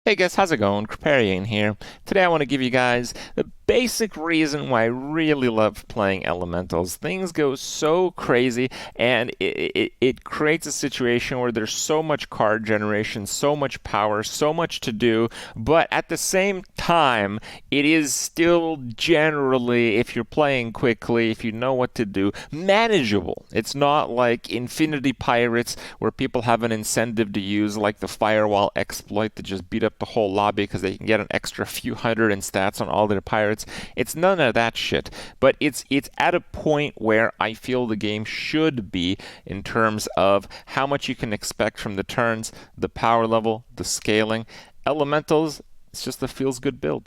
Hey guys, how's it going? Kripparrian here. Today I want to give you guys the basic reason why I really love playing elementals. Things go so crazy and it creates a situation where there's so much card generation, so much power, so much to do, but at the same time, it is still generally, if you're playing quickly, if you know what to do, manageable. It's not like Infinity Pirates where people have an incentive to use like the firewall exploit to just beat up the whole lobby because they can get an extra few hundred in stats on all their pirates. It's none of that shit. But it's at a point where I feel the game should be in terms of how much you can expect from the turns, the power level, the scaling. Elementals, it's just a feels good build.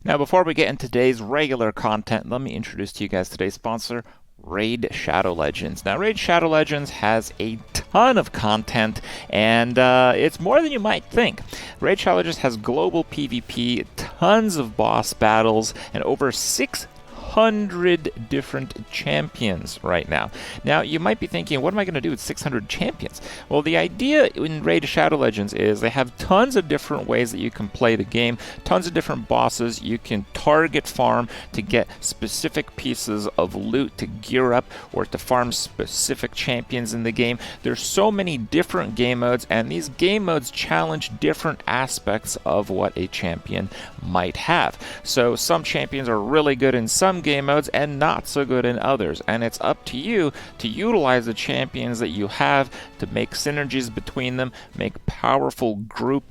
Now, before we get into today's regular content, let me introduce to you guys today's sponsor, Raid Shadow Legends. Now, Raid Shadow Legends has a ton of content, and it's more than you might think. Raid Shadow Legends has global PvP, tons of boss battles, and over 600 different champions right now. Now, you might be thinking, what am I going to do with 600 champions? Well, the idea in Raid Shadow Legends is they have tons of different ways that you can play the game, tons of different bosses. You can target farm to get specific pieces of loot to gear up or to farm specific champions in the game. There's so many different game modes, and these game modes challenge different aspects of what a champion might have. So some champions are really good in some game modes and not so good in others, and it's up to you to utilize the champions that you have to make synergies between them, make powerful group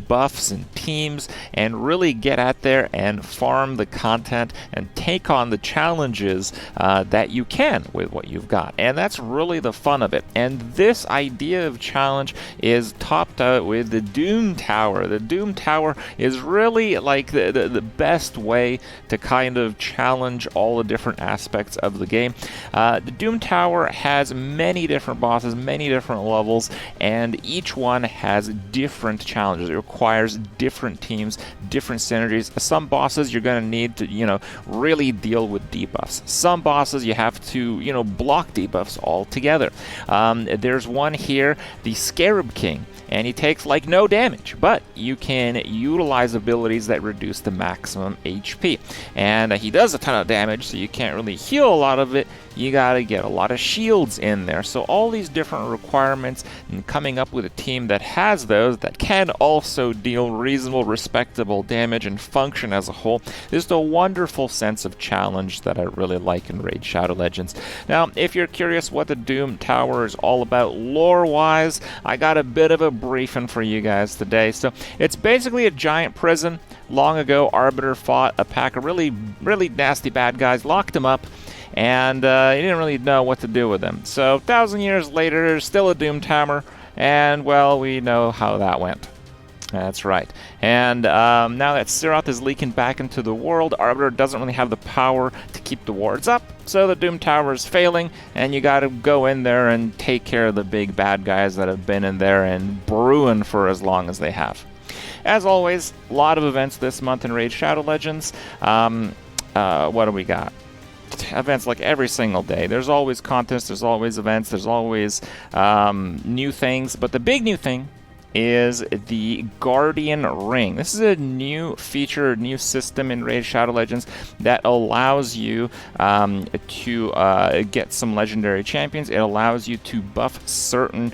buffs and teams, and really get out there and farm the content and take on the challenges that you can with what you've got. And that's really the fun of it. And this idea of challenge is topped out with the Doom Tower. The Doom Tower is really like the best way to kind of challenge all the different aspects of the game. The Doom Tower has many different bosses, many different levels, and each one has different challenges. It requires different teams, different synergies. Some bosses you're going to need to, really deal with debuffs. Some bosses you have to, block debuffs altogether. There's one here, the Scarab King, and he takes like no damage, but you can utilize abilities that reduce the maximum HP. And he does a ton of damage, so you can't really heal a lot of it. You gotta get a lot of shields in there. So all these different requirements, and coming up with a team that has those, that can also deal reasonable, respectable damage and function as a whole, is a wonderful sense of challenge that I really like in Raid Shadow Legends. Now, if you're curious what the Doom Tower is all about lore-wise, I got a bit of a briefing for you guys today. So it's basically a giant prison. Long ago, Arbiter fought a pack of really, really nasty bad guys, locked him up, and he didn't really know what to do with them. So 1,000 years later, there's still a Doom Tower, and well, we know how that went. That's right. And now that Siroth is leaking back into the world, Arbiter doesn't really have the power to keep the wards up, so the Doom Tower is failing, and you gotta go in there and take care of the big bad guys that have been in there and brewing for as long as they have. As always, a lot of events this month in Raid Shadow Legends. What do we got? Events like every single day. There's always contests, there's always events, there's always new things, but the big new thing is the Guardian Ring. This is a new feature, new system in Raid Shadow Legends that allows you to get some legendary champions. It allows you to buff certain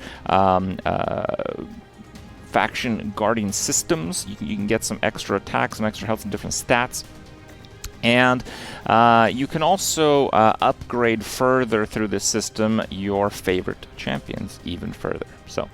faction guardian systems. You can get some extra attacks, some extra health, and different stats. And you can also upgrade further through this system your favorite champions even further. So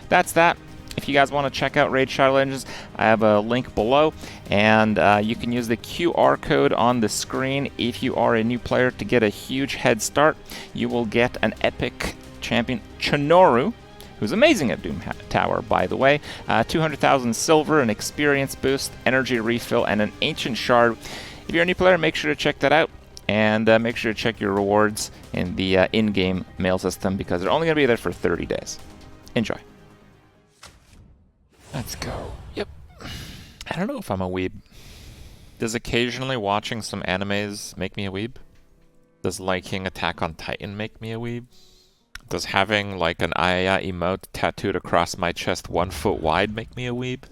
that's that. If you guys want to check out Raid Shadow Legends, I have a link below, and you can use the QR code on the screen if you are a new player to get a huge head start. You will get an epic champion, Chinoru, who's amazing at Doom Tower, by the way. 200,000 silver, an experience boost, energy refill, and an ancient shard. If you're a new player, make sure to check that out, and make sure to check your rewards in the in-game mail system, because they're only going to be there for 30 days. Enjoy. Let's go. Yep. I don't know if I'm a weeb. Does occasionally watching some animes make me a weeb? Does liking Attack on Titan make me a weeb? Does having like an Aya emote tattooed across my chest 1 foot wide make me a weeb?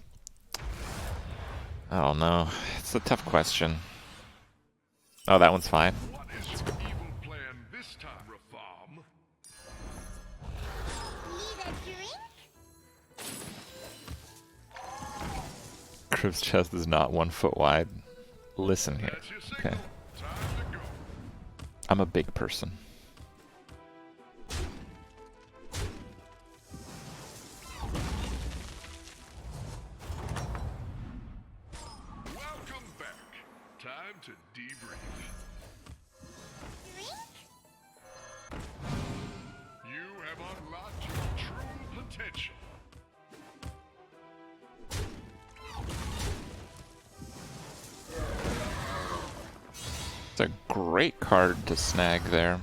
I don't know. It's a tough question. Oh, that one's fine. What is your evil plan this time, Reform? Need a drink? Kripp's chest is not 1 foot wide. Listen here. That's your signal. Okay. Time to go. I'm a big person. Welcome back. Time to debrief. Drink? You have unlocked your true potential. It's a great card to snag there.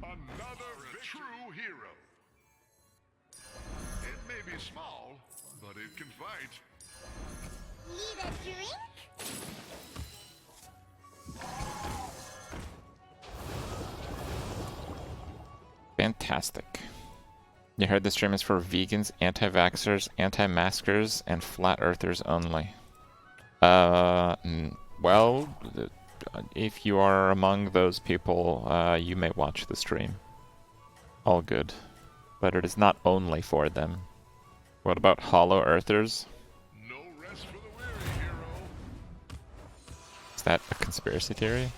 Another true hero. It may be small, but it can fight. Need a drink? Fantastic. You heard the stream is for vegans, anti-vaxxers, anti-maskers, and flat earthers only. Well, if you are among those people, you may watch the stream. All good. But it is not only for them. What about hollow earthers? No rest for the weary, hero. Is that a conspiracy theory?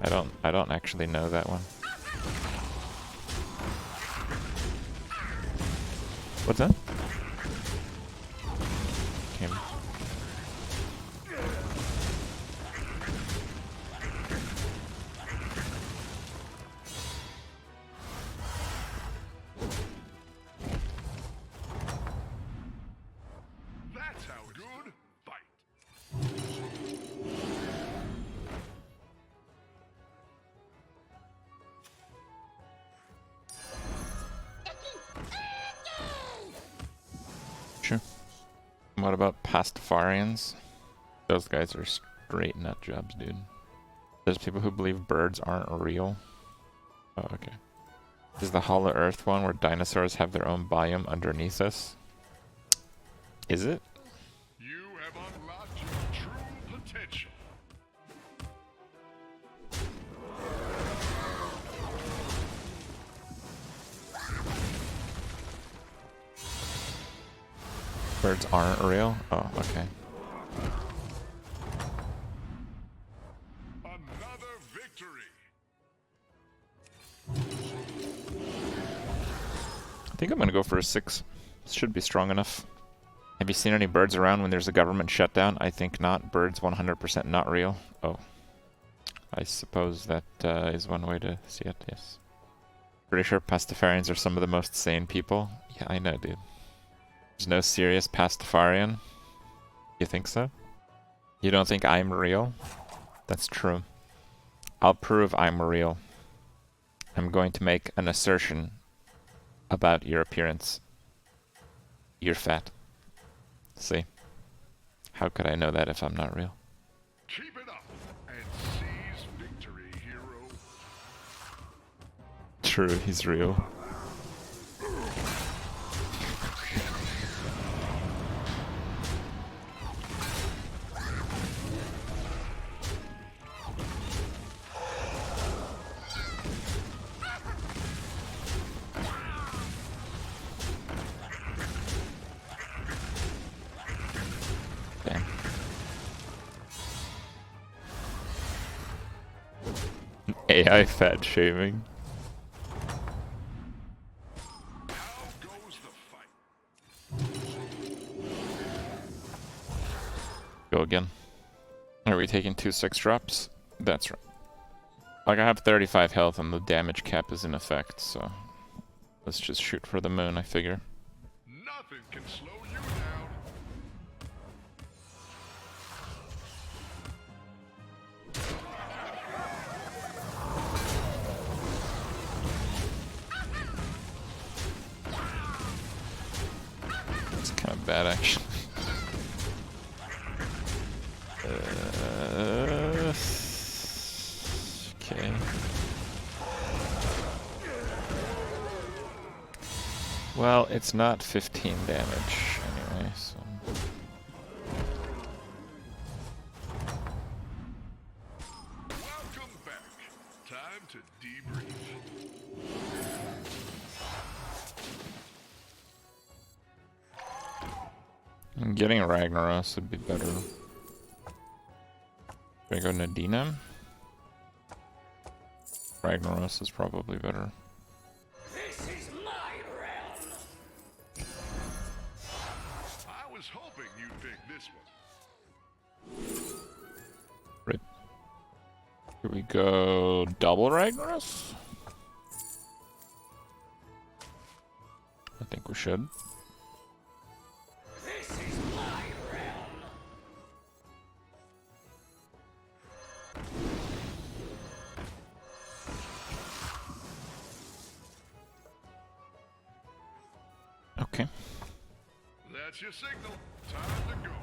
I don't actually know that one. What's that? Okay. That's how good fight. Sure. What about Pastafarians? Those guys are straight nut jobs, dude. There's people who believe birds aren't real. Oh, okay. Is the Hollow Earth one where dinosaurs have their own biome underneath us? Is it? You have unlocked your true potential. Birds aren't real? Oh, okay. Another victory. I think I'm gonna go for a 6. This should be strong enough. Have you seen any birds around when there's a government shutdown? I think not. Birds 100% not real. Oh. I suppose that is one way to see it, yes. Pretty sure Pastafarians are some of the most sane people. Yeah, I know, dude. There's no serious Pastafarian? You think so? You don't think I'm real? That's true. I'll prove I'm real. I'm going to make an assertion about your appearance. You're fat. See? How could I know that if I'm not real? Keep it up and seize victory, hero. True, he's real. Damn. AI fat shaming. Now goes the fight. Go again. Are we taking 2 6-drops? That's right. Like, I have 35 health and the damage cap is in effect, so let's just shoot for the moon, I figure. Nothing can slow you down. It's kind of bad, actually. Okay. Well, it's not 15 damage anyway, so... Welcome back. Time to debrief. Getting a Ragnaros would be better. Should I go Nadina? Ragnaros is probably better. This is my realm. I was hoping you'd pick this one. Right. Here we go. Double Ragnaros? I think we should. This is my realm. Okay. That's your signal. Time to go.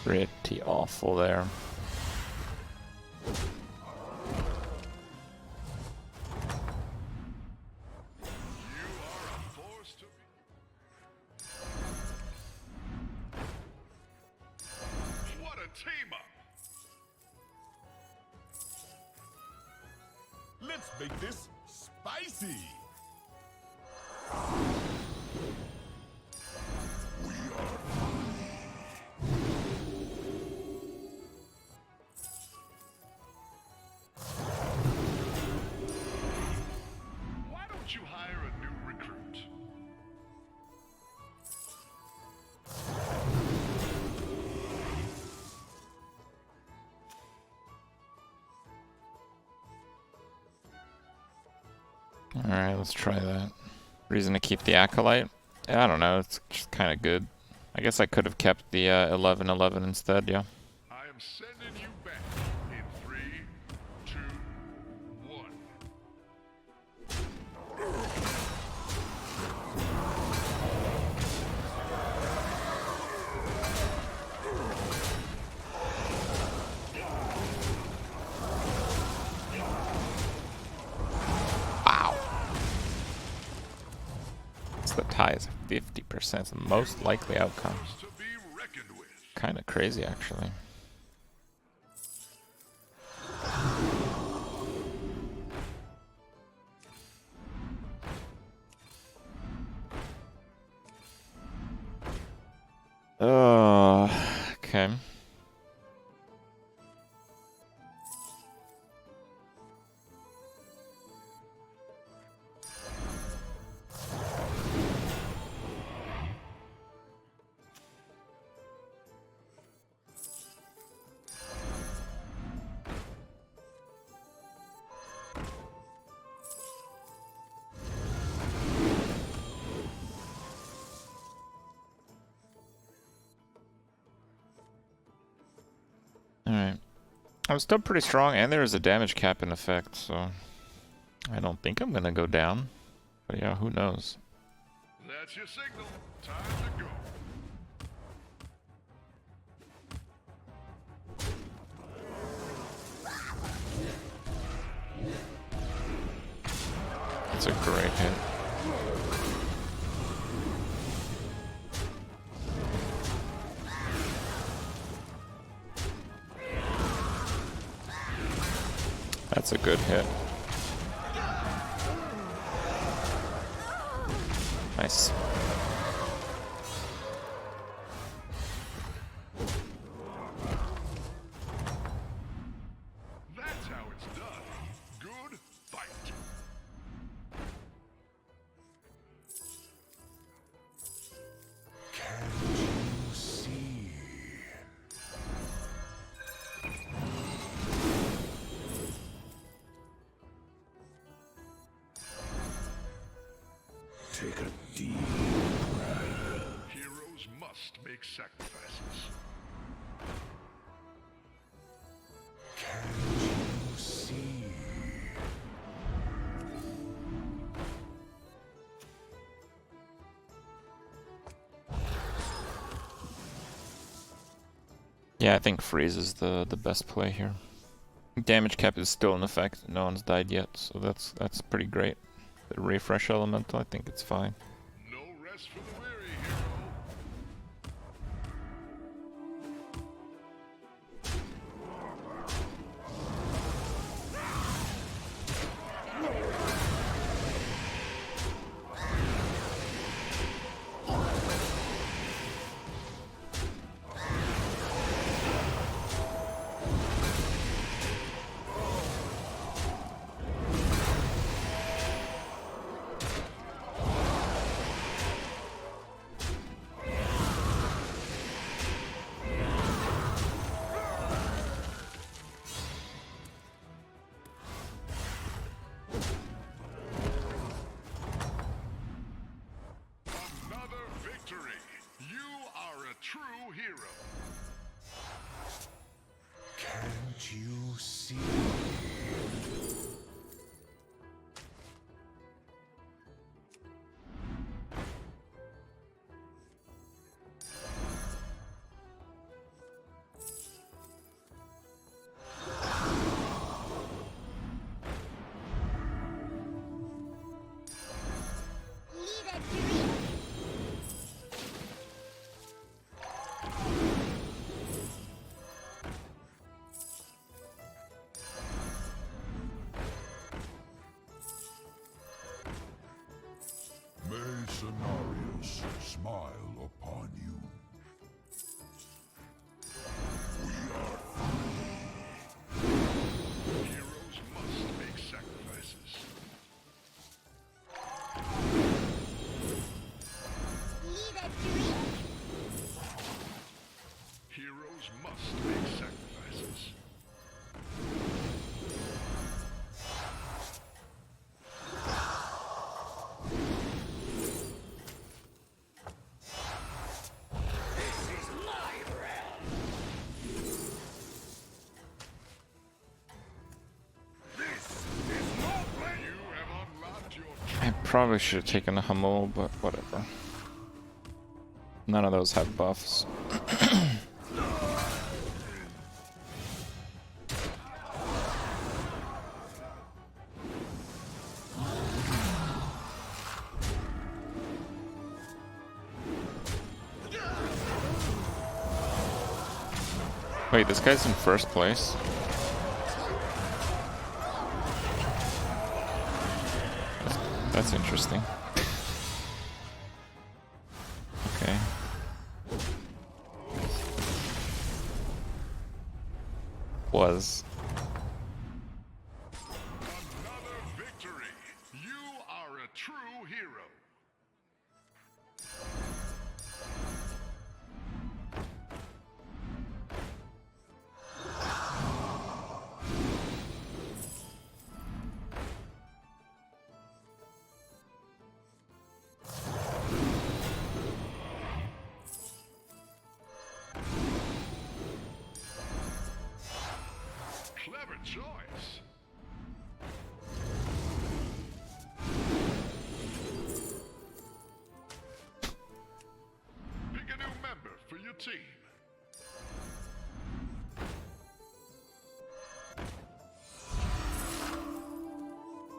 Pretty awful there. You are a force to be. What a team up! Let's make this spicy. Why don't you hire a new recruit? Alright, let's try that. Reason to keep the Acolyte? I don't know, it's just kind of good. I guess I could have kept the 11-11 instead, yeah. I am sending you back in 3, 2, 1. Wow. It's the tie is 50%, it's the most likely outcome. To be reckoned with. Kind of crazy, actually. Okay. Alright. I'm still pretty strong, and there is a damage cap in effect, so I don't think I'm gonna go down. But yeah, who knows? That's your signal. Time to go. It's a great hit. That's a good hit. Nice. That's how it's done. Good fight. Take a deep breath. must make sacrifices. Can't you see? Yeah, I think freeze is the best play here. Damage cap is still in effect. No one's died yet, so that's pretty great. The refresh elemental, I think it's fine. No rest for the weary, hero. Another victory. You are a true hero. Can't you see? Lead a drink. May Cenarius smile upon you. Heroes must make sacrifices. Lead a drink. Heroes must make sacrifices. This is my realm. This is no place. You have unlocked your I probably should have taken a Hummel, but whatever. None of those have buffs. Wait, this guy's in first place. That's interesting. Okay. Was. another victory. You are a true hero. Clever choice. Pick a new member for your team.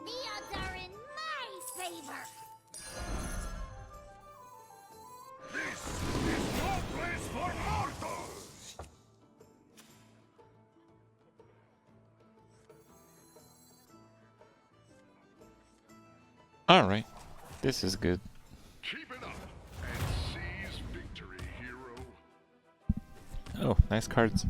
The odds are in my favor. This is no place for mortals. Alright. This is good. Keep it up and seize victory, hero. Oh, nice cards.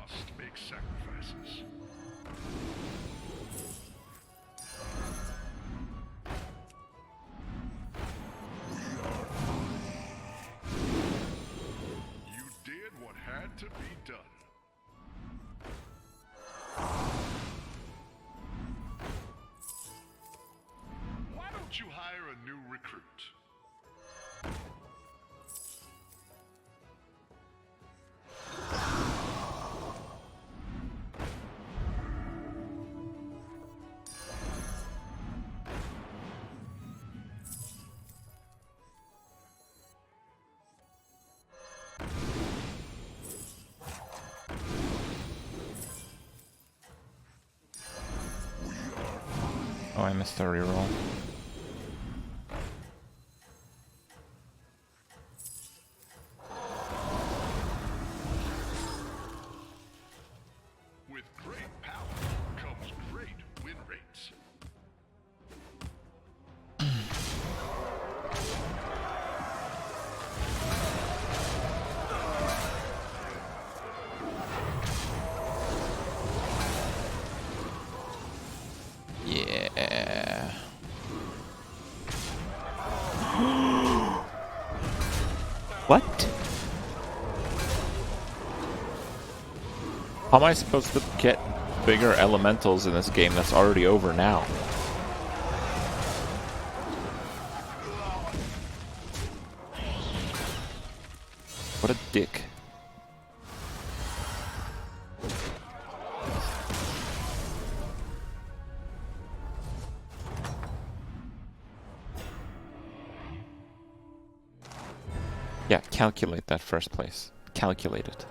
must make sacrifices. You did what had to be done. Why don't you hire a new recruit? Oh, I missed a reroll. With great power comes great win rates. Yeah. What? How am I supposed to get bigger elementals in this game that's already over now? What a dick. Yeah, calculate that first place. Calculate it.